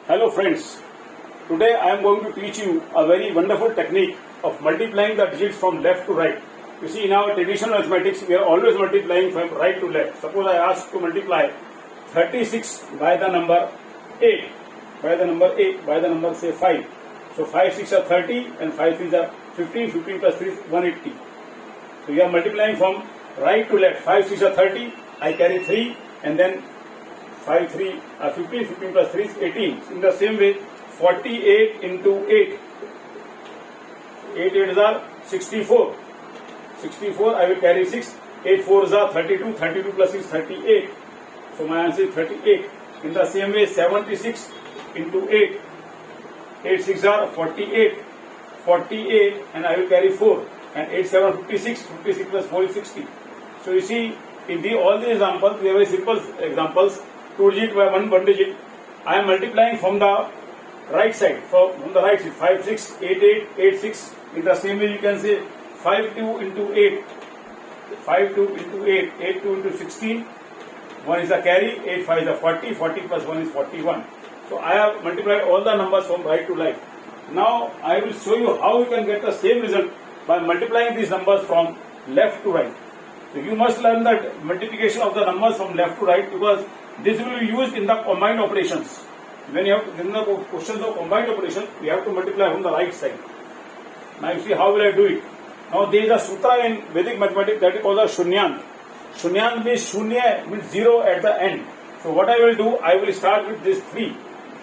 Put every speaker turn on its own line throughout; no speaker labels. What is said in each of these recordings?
Hello friends, today I am going to teach you a very wonderful technique of multiplying the digits from left to right. You see, in our traditional mathematics we are always multiplying from right to left. Suppose I ask to multiply 36 by the number 8, by the number say 5. So 5 6 are 30 and 5 3 are 15, 15 plus 3 is 180. So we are multiplying from right to left. 5 6 are 30, I carry 3 and then 5 3 are 15, 15 plus 3 is 18. In the same way, 48 into 8. 8 8s are 64. 64 I will carry 6. 8 4s are 32. 32 plus 6 is 38. So my answer is 38. In the same way, 76 into 8. 8 6 are 48. 48 and I will carry 4. And 8 7 56. 56 plus 4 is 60. So you see, in all these examples, they are very simple examples. 2 digit by 1 digit. I am multiplying from the right side. From the right side, 5 6 8 8 8 6. In the same way, you can say 5 2 into 8. 5 2 into 8. 8 2 into 16. 1 is a carry. 8 5 is a 40. 40 plus 1 is 41. So I have multiplied all the numbers from right to left. Now I will show you how you can get the same result by multiplying these numbers from left to right. So you must learn that multiplication of the numbers from left to right, because this will be used in the combined operations. When you have in the questions of combined operations, we have to multiply from the right side. Now you see how will I do it. Now there is a sutra in Vedic mathematics that is called the Shunyant. Shunyant means Shunya means 0 at the end. So what I will do, I will start with this 3.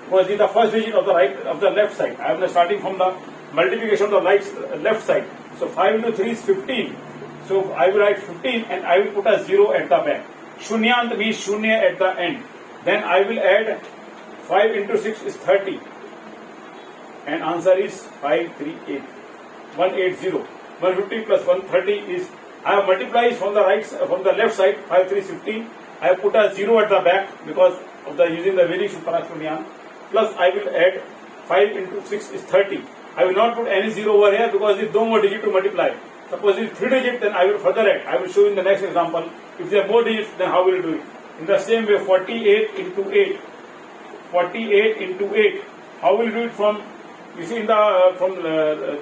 Because this is the first digit of the left side. I am starting from the multiplication of the left side. So 5 into 3 is 15. So I will write 15 and I will put a 0 at the back. Shunyant means Shunya at the end. Then I will add 5 into 6 is 30. And answer is 538. 180. 150 plus 130 is, I have multiplied from the left side, 5 3 is 15. I have put a 0 at the back because of the using the Vedic Sutra Shunyant. Plus I will add 5 into 6 is 30. I will not put any 0 over here because there is no more digit to multiply. Suppose it is 3 digit, then I will further add. I will show in the next example. If there are more digits, then how will you do it? In the same way, 48 into 8. 48 into 8. How will you do it from, you see, from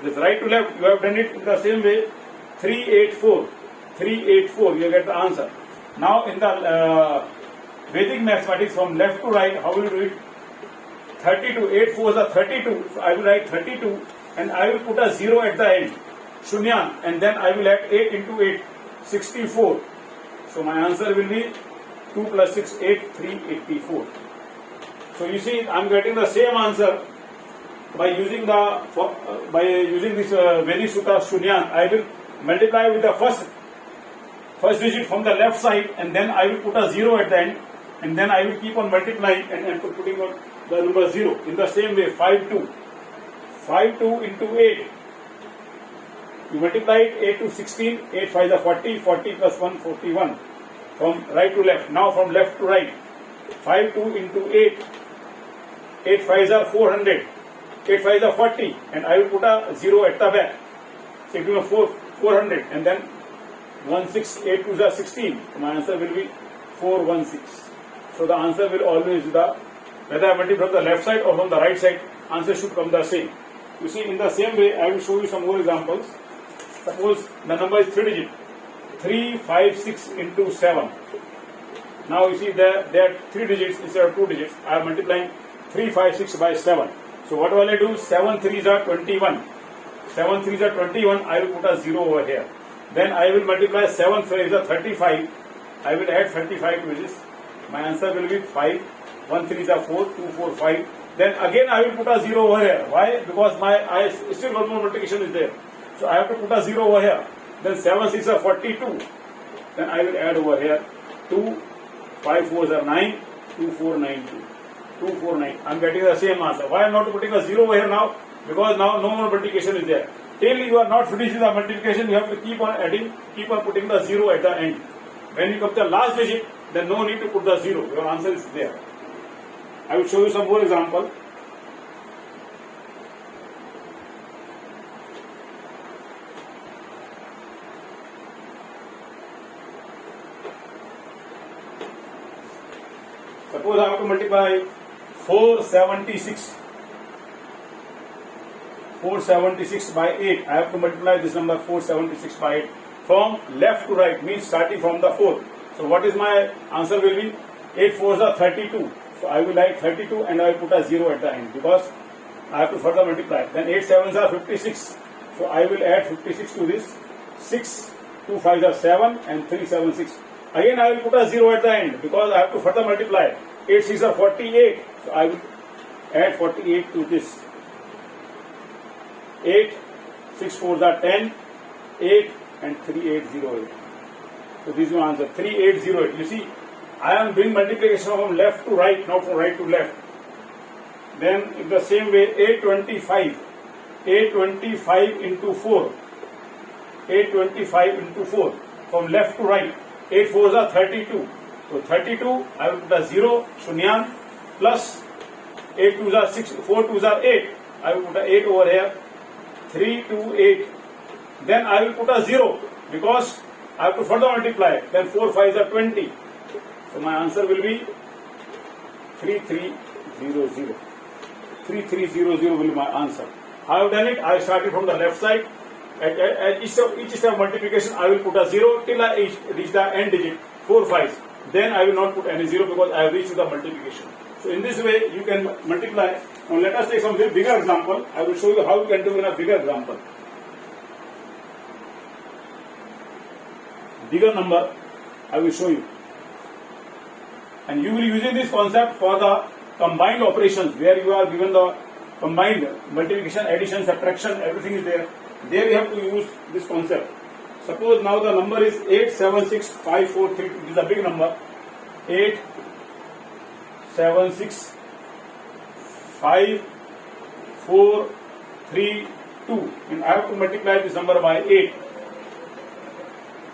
this right to left, you have done it in the same way. 384. 384, you get the answer. Now in the Vedic mathematics, from left to right, how will you do it? 32. 8 4s are 32. So I will write 32 and I will put a 0 at the end. Shunyant, and then I will add 8 into 8, 64. So my answer will be 2 plus 6, 8, 384. So you see, I am getting the same answer by using this Vedic Sutra Shunyant. I will multiply with the first digit from the left side, and then I will put a 0 at the end, and then I will keep on multiplying and putting on the number 0. In the same way, 5 2. 5 2 into 8. You multiply it, 8 to 16, 8 5 is 40, 40 plus 1, 41. From right to left. Now from left to right. 5 2 into 8. 8 5 are 400. 8 5 is 40. And I will put a 0 at the back. So it will be 400. And then 1 6, 8 2 is 16. So my answer will be 416. So the answer will always be whether I multiply from the left side or from the right side, answer should come the same. You see, in the same way, I will show you some more examples. Suppose the number is 3 digit. 3 5 6 into 7. Now you see there are 3 digits instead of 2 digits. I am multiplying 3 5 6 by 7. So what will I do? 7 3s are 21. 7 3s are 21. I will put a 0 over here. Then I will multiply 7 5s are 35. I will add 35 to this. My answer will be 5. 1 3s are 4. 2 4 5. Then again I will put a 0 over here. Why? Because still one more multiplication is there. So I have to put a 0 over here. Then 7 6 are 42. Then I will add over here 2, 5 4s are 9, 2 4 9 2. 2 4 9. I am getting the same answer. Why I am not putting a 0 over here now? Because now no more multiplication is there. Till you are not finished with the multiplication, you have to keep on adding, keep on putting the 0 at the end. When you come to the last digit, then no need to put the 0. Your answer is there. I will show you some more example. Suppose I have to multiply 476. 476 by 8. I have to multiply this number 476 by 8 from left to right, means starting from the 4. So what is my answer will be 8 4s are 32. So I will write 32 and I will put a 0 at the end because I have to further multiply. Then 8 7s are 56. So I will add 56 to this. 6 2 5s are 7 and 3 7 6. Again I will put a 0 at the end because I have to further multiply. 8 6 are 48. So I will add 48 to this. 8 6 4s are 10. 8 and 3808. So this is my answer 3808. You see, I am doing multiplication from left to right, not from right to left. Then in the same way 825. 825 into 4. 825 into 4 from left to right. 8 4s are 32. So 32 I will put a 0 shunyan plus 8 2s are 6, 4 2s are 8. I will put a 8 over here. 3 2 8. Then I will put a 0 because I have to further multiply. Then 4 5s are 20. So my answer will be 3300. 3300 will be my answer. I have done it. I started from the left side. At each step of multiplication, I will put a 0 till I reach the end digit, 4 5s. Then I will not put any 0 because I have reached the multiplication. So in this way, you can multiply. Now let us take some bigger example. I will show you how you can do in a bigger example. Bigger number, I will show you. And you will using this concept for the combined operations where you are given the combined multiplication, addition, subtraction, everything is there. There we have to use this concept. Suppose now the number is 8765432. This is a big number. 8765432. And I have to multiply this number by 8.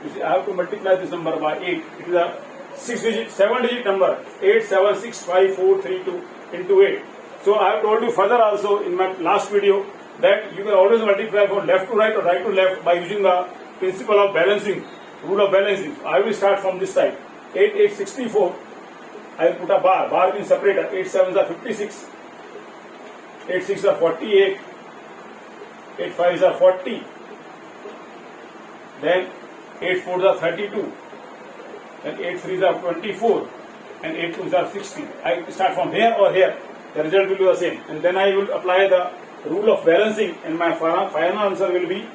You see, I have to multiply this number by 8. It is a 7-digit number. 8765432 into 8. So I have told you further also in my last video that you can always multiply from left to right or right to left by using the principle of balancing, rule of balancing. So I will start from this side. 8 8 64. I will put a bar. Bar means separator. 8 7s are 56. 8 6 are 48. 8 5s are 40. Then 8 4s are 32. Then 8 3s are 24. And 8 2s are 60. I start from here or here. The result will be the same. And then I will apply the rule of balancing and my final answer will be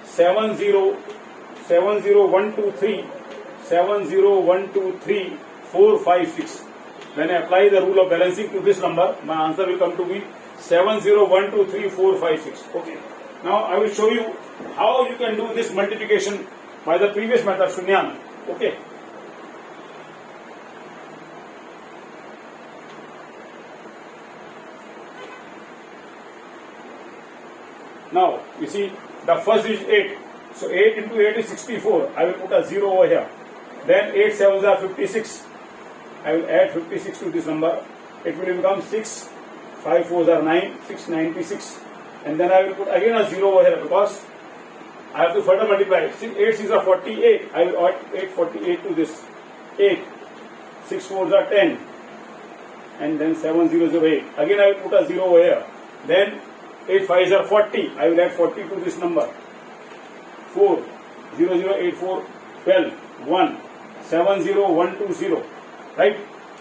70123 456. When I apply the rule of balancing to this number, my answer will come to be 70123 456. Okay. Now I will show you how you can do this multiplication by the previous method, Shunyan. Okay. Now, you see, the first is 8. So, 8 into 8 is 64. I will put a 0 over here. Then 8 7s are 56. I will add 56 to this number. It will become 6. 5 4s are 9. 696. And then I will put again a 0 over here because I have to further multiply. 8 6s are 48. I will add 848 to this. 8. 6 4s are 10. And then 7 0s are 8. Again I will put a 0 over here. Then 8 5s are 40. I will add 40 to this number. 4 0 0 8 4 12 1 7 0 1 2 0. Right?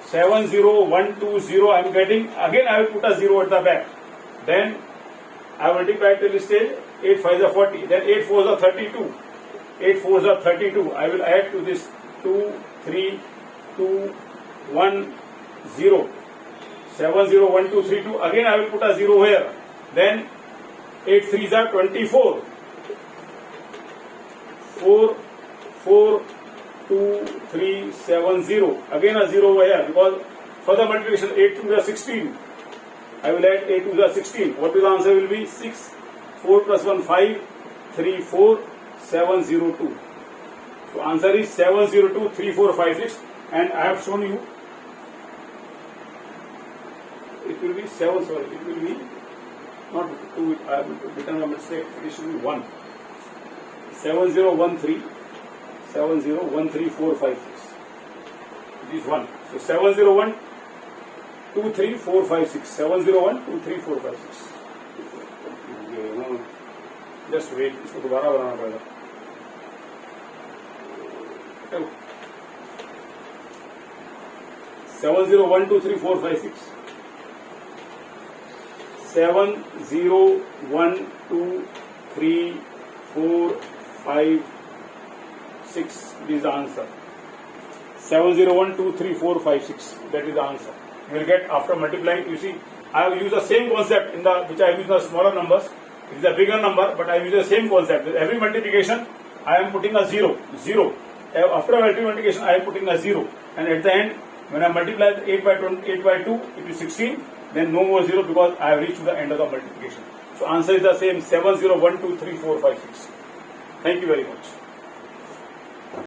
7 0 1 2 0 I am getting. Again I will put a 0 at the back. Then I multiply till this stage. 8 5s are 40. Then 8 4s are 32. 8 4s are 32. I will add to this 2 3 2 1 0. 7 0 1 2 3 2. Again I will put a 0 here. Then 8 3s are 24. 4 4 2 3 7 0. Again a 0 over here because further multiplication 8 2s are 16. I will add 8 2s are 16. What will the answer will be? 6 4 plus 1 5 3 4 7 0 2. So answer is 702 3 4 5 6 and I have shown you it will be 7 sorry it will be not 2 I have written a mistake it should be 1 7013 7013 4 5 6 it is 1 so 701 2, 3, 4, 5, 6. 701, 2, 3, 4, 5, 6. Just wait, इसको दोबारा बनाना पड़ेगा. चलो 701, 2, 3, 4, 5, 6. 701, 2, 3, 4, 5, 6. This is the answer. 701, 2, 3, 4, 5, 6. That is the answer. You will get after multiplying. You see, I have used the same concept in the which I have used the smaller numbers. It is a bigger number, but I use the same concept. With every multiplication, I am putting a zero. After every multiplication, I am putting a zero. And at the end, when I multiply 8 by 2, it is 16. Then no more zero because I have reached to the end of the multiplication. So answer is the same. 701, 2, 3, 4, 5, 6. Thank you very much.